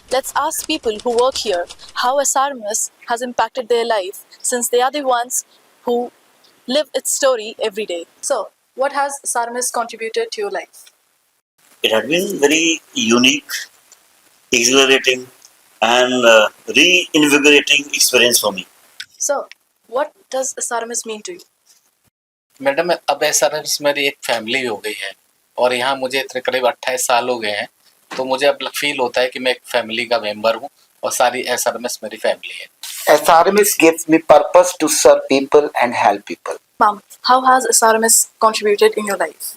Let's ask people who work here how SRMS has impacted their life, since they are the ones who live its story every day. So, what has SRMS contributed to your life? It had been very unique, exhilarating, and reinvigorating experience for me. So, what does SRMS mean to you? Madam अब SRMS मेरी एक family हो गई है और यहाँ मुझे इतने करीब 28 साल हो गए हैं, तो मुझे अब फील होता है कि मैं एक फैमिली का मेंबर हूँ और सारी SRMS मेरी फैमिली है। SRMS gives me purpose to serve people and help people. Mom, how has SRMS contributed in your life?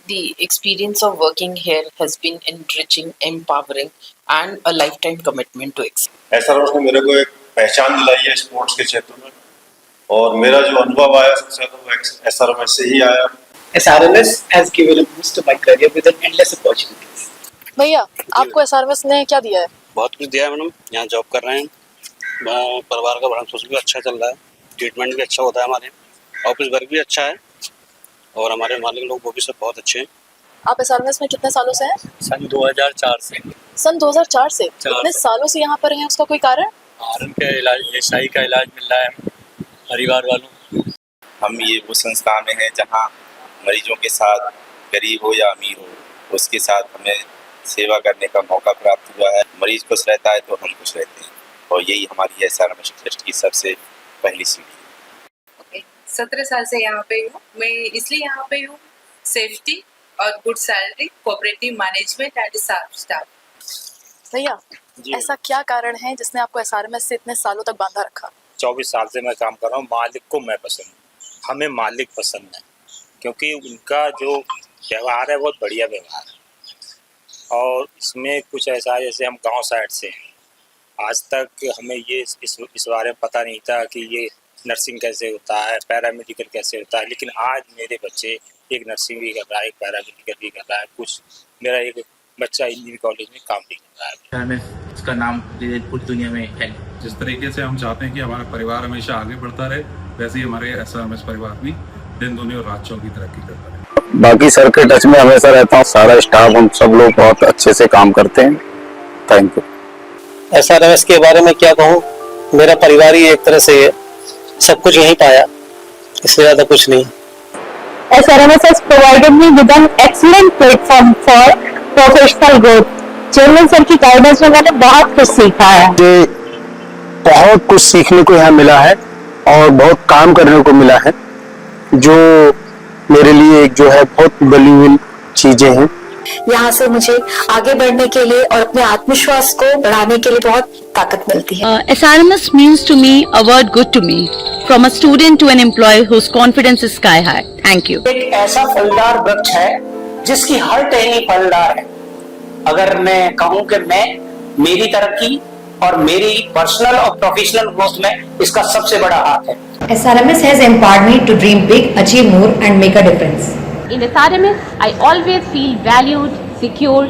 The experience of working here has been enriching, empowering, and a lifetime commitment to excellence. SRMS ने मेरे को एक पहचान दिलाई है sports के क्षेत्र में, और मेरा जो अनुभव आया सबसे ज्यादा वो SRMS से ही आया। SRMS has given a boost to my career with an endless opportunities. भैया, आपको SRMS ने क्या दिया है? बहुत कुछ दिया है मैडम। यहाँ जॉब कर रहे हैं, परिवार का भरण पोषण भी अच्छा चल रहा है, ट्रीटमेंट भी अच्छा होता है, हमारे ऑफिस वर्क भी अच्छा है और हमारे मालिक लोग वो भी सब बहुत अच्छे हैं। आप SRMS में कितने सालों से हैं? सन 2004 से। सन 2004 से? कितने सालों से यहाँ पर हैं, उसका कोई कारण? उनके इलाज, शाही का इलाज मिल रहा है परिवार वालों। हम ये वो संस्था में हैं जहाँ मरीजों के साथ, गरीब हो या अमीर हो, उसके साथ हमें सेवा करने का मौका प्राप्त हुआ है। मरीज खुश रहता है तो हम खुश रहते हैं, और यही हमारी SRMS ट्रस्ट की सबसे पहली सीढ़ी है। 17 साल से यहाँ पे हूँ। मैं इसलिए यहाँ पे हूँ, सेफ्टी और good salary, cooperative management and staff. भैया, ऐसा क्या कारण है जिसने आपको SRMS से इतने सालों तक बांधा रखा? 24 साल से मैं काम कर रहा हूँ। मालिक को मैं पसंद हूँ, हमें मालिक पसंद है, क्योंकि उनका जो व्यवहार है बहुत बढ़िया व्यवहार है। और इसमें कुछ ऐसा है, जैसे हम गांव साइड से हैं, आज तक हमें ये इस बारे में पता नहीं था कि ये नर्सिंग कैसे होता है, पैरामेडिकल कैसे होता है, लेकिन आज मेरे बच्चे एक नर्सिंग भी कर रहा है, एक पैरामेडिकल भी कर रहा है, कुछ मेरा एक बच्चा इंजीनियरिंग कॉलेज में काम भी कर रहा है। इसका नाम पूरी दुनिया में है। जिस तरीके से हम चाहते हैं कि हमारा परिवार हमेशा आगे बढ़ता रहे, वैसे ही हमारे SRMS परिवार भी दिन दुनिया और रात की तरक्की करता रहे। बाकी सर के टच में हमेशा रहता हूँ, सारा स्टाफ हम सब लोग बहुत अच्छे से काम करते हैं। Thank you. SRMS के बारे में क्या कहूँ, मेरा परिवार ही एक तरह से है, सब कुछ यहीं पाया, इससे ज्यादा कुछ नहीं। SRMS has provided me with an excellent platform for professional growth. Chairman sir की गाइडेंस में मैंने बहुत कुछ सीखा है। मुझे बहुत कुछ सीखने को यहाँ मिला है और बहुत काम करने को मिला है, जो मेरे लिए एक जो है बहुत वैल्यूएबल चीजें हैं। यहाँ से मुझे आगे बढ़ने के लिए और अपने आत्मविश्वास को बढ़ाने के लिए बहुत ताकत मिलती है। SRMS means to me a word good to me, from a student to an employee whose confidence is sky high. Thank you. एक ऐसा फलदार वृक्ष है जिसकी हर टहनी फलदार है। अगर मैं कहूँ कि मेरी तरक्की और मेरी पर्सनल और प्रोफेशनल ग्रोथ में इसका सबसे बड़ा हाथ है। SRMS has empowered me to dream big, achieve more and make a difference. In SRMS, I always feel valued, secure,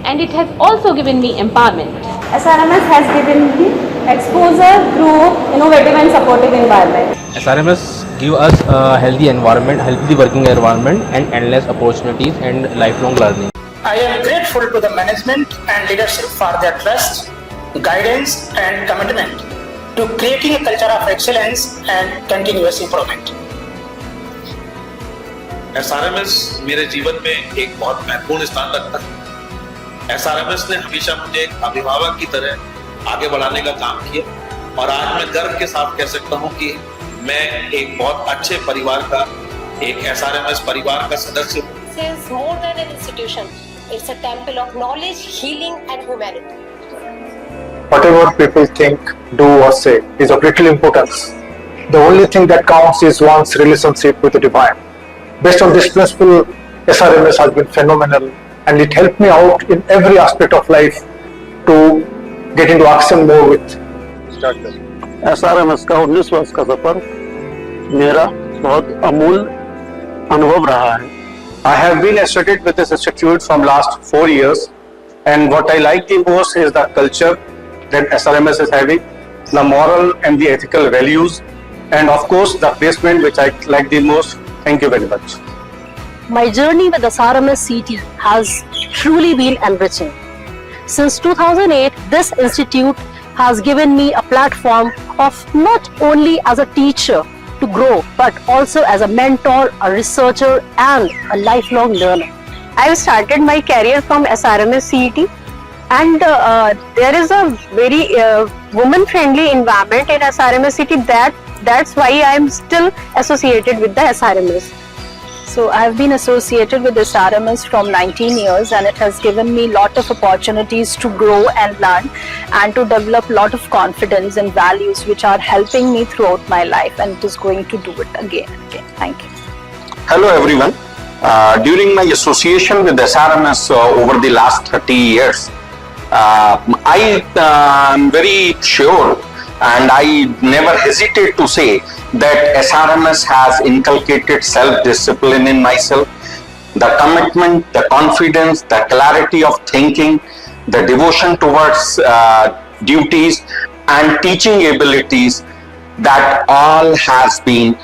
and it has also given me empowerment. SRMS has given me exposure through innovative and supportive environment. SRMS give us a healthy environment, healthy working environment, and endless opportunities and lifelong learning. I am grateful to the management and leadership for their trust, guidance, and commitment to creating a culture of excellence and continuous improvement. SRMS मेरे जीवन में एक बहुत महत्वपूर्ण स्थान रखता है। SRMS ने हमेशा मुझे एक अभिभावक की तरह आगे बढ़ाने का काम किया, और आज मैं गर्व के साथ कह सकता हूं कि मैं एक बहुत अच्छे परिवार का, एक SRMS परिवार का सदस्य हूं। It is more than an institution. It's a temple of knowledge, healing, and humanity. Whatever people think, do or say is of little importance. The only thing that counts is one's relationship with the divine. Based on this principle, SRMS has been phenomenal, and it helped me out in every aspect of life to get into action more with. SRMS का 19 वर्ष का सफर मेरा बहुत अमूल्य अनुभव रहा है। I have been associated with this institute from last 4 years, and what I like the most is the culture that SRMS is having, the moral and the ethical values, and of course the placement which I like the most. Thank you very much. My journey with SRMS CT has truly been enriching. Since 2008, this institute has given me a platform of not only as a teacher to grow, but also as a mentor, a researcher, and a lifelong learner. I've started my career from SRMS CET, and there is a very woman-friendly environment in SRMS CET. That's why I'm still associated with the SRMS. So I've been associated with this RMS from 19 years, and it has given me a lot of opportunities to grow and learn and to develop a lot of confidence and values which are helping me throughout my life, and it is going to do it again and again. Thank you. Hello everyone. During my association with SRMS over the last 30 years, I am very sure and I never hesitate to say that SRMS has inculcated self-discipline in myself, the commitment, the confidence, the clarity of thinking, the devotion towards duties and teaching abilities, that all has been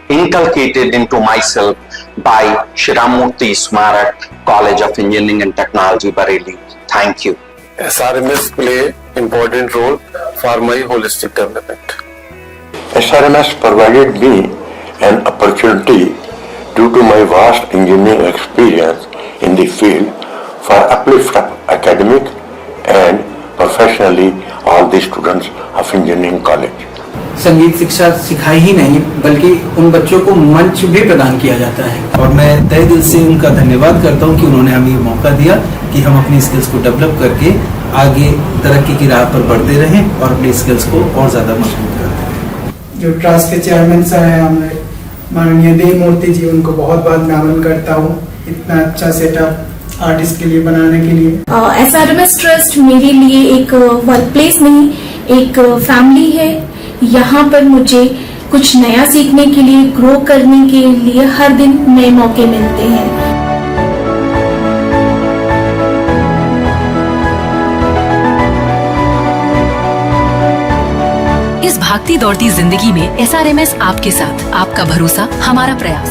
inculcated into myself by Shri Ramamurthy Smarak College of Engineering and Technology, Bareilly. Thank you. SRMS play important role for my holistic development. SRMS provided me an opportunity due to my vast engineering experience in the field for uplift of academic and professionally all the students of engineering college. संगीत शिक्षा सिखाई ही नहीं बल्कि उन बच्चों को मंच भी प्रदान किया जाता है, और मैं तहे दिल से उनका धन्यवाद करता हूं कि उन्होंने हमें ये मौका दिया कि हम अपनी स्किल्स को डेवलप करके आगे तरक्की की राह पर बढ़ते रहें और अपनी स्किल्स को और ज़्यादा मजबूत करते रहें। जो ट्रस्ट के चेयरमैन साहब हैं हमारे माननीय देव मूर्ति जी, उनको बहुत बहुत नमन करता हूँ इतना अच्छा सेटअप आर्टिस्ट के लिए बनाने के लिए। SRMS ट्रस्ट मेरे लिए एक वर्क प्लेस नहीं, एक फैमिली है। यहाँ पर मुझे कुछ नया सीखने के लिए, ग्रो करने के लिए हर दिन नए मौके मिलते हैं। इस भागती दौड़ती जिंदगी में SRMS आपके साथ, आपका भरोसा, हमारा प्रयास।